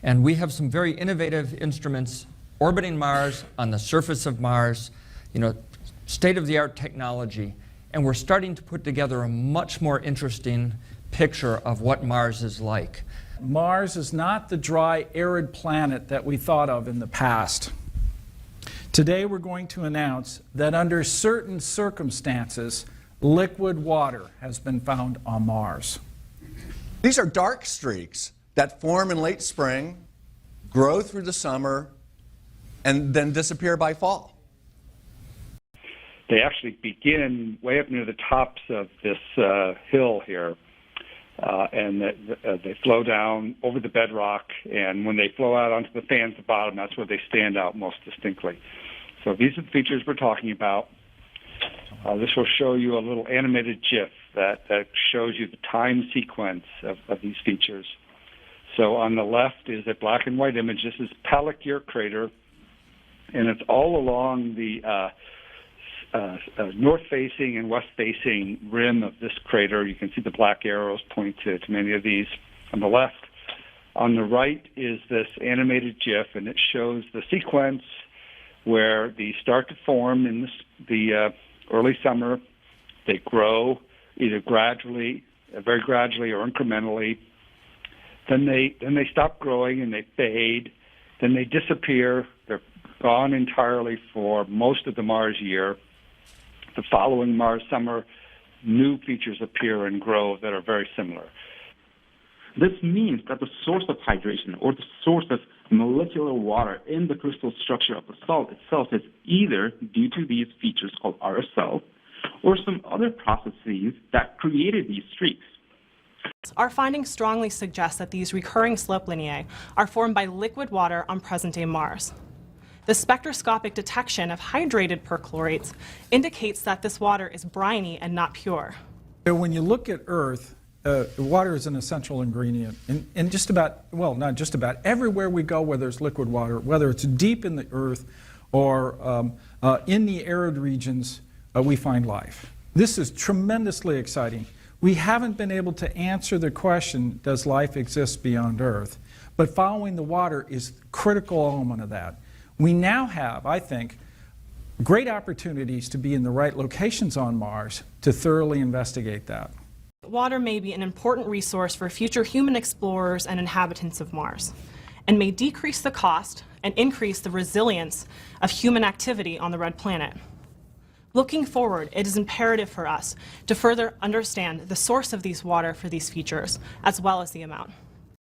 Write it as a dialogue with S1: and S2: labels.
S1: And we have some very innovative instruments orbiting Mars, on the surface of Mars, state-of-the-art technology. And we're starting to put together a much more interesting picture of what Mars is like.
S2: Mars is not the dry, arid planet that we thought of in the past. Today we're going to announce that under certain circumstances, liquid water has been found on Mars.
S3: These are dark streaks that form in late spring, grow through the summer, and then disappear by fall.
S4: They actually begin way up near the tops of this hill here, and they flow down over the bedrock, and when they flow out onto the fans at the bottom, that's where they stand out most distinctly. So these are the features we're talking about. This will show you a little animated GIF that shows you the time sequence of these features. So on the left is a black and white image. This is Pallikier crater, and it's all along the north-facing and west-facing rim of this crater. You can see the black arrows point to many of these on the left. On the right is this animated GIF, and it shows the sequence where these start to form in the early summer. They grow either gradually, very gradually, or incrementally. Then they stop growing and they fade. Then they disappear. They're gone entirely for most of the Mars year. The following Mars summer, new features appear and grow that are very similar.
S5: This means that the source of hydration, or the source of molecular water in the crystal structure of the salt itself, is either due to these features called RSL, or some other processes that created these streaks.
S6: Our findings strongly suggest that these recurring slope lineae are formed by liquid water on present-day Mars. The spectroscopic detection of hydrated perchlorates indicates that this water is briny and not pure.
S2: When you look at Earth, water is an essential ingredient in just about, well, not just about, everywhere we go where there's liquid water, whether it's deep in the Earth or in the arid regions, we find life. This is tremendously exciting. We haven't been able to answer the question, does life exist beyond Earth? But following the water is a critical element of that. We now have, I think, great opportunities to be in the right locations on Mars to thoroughly investigate that.
S6: Water may be an important resource for future human explorers and inhabitants of Mars, and may decrease the cost and increase the resilience of human activity on the red planet. Looking forward, it is imperative for us to further understand the source of these water for these features, as well as the amount.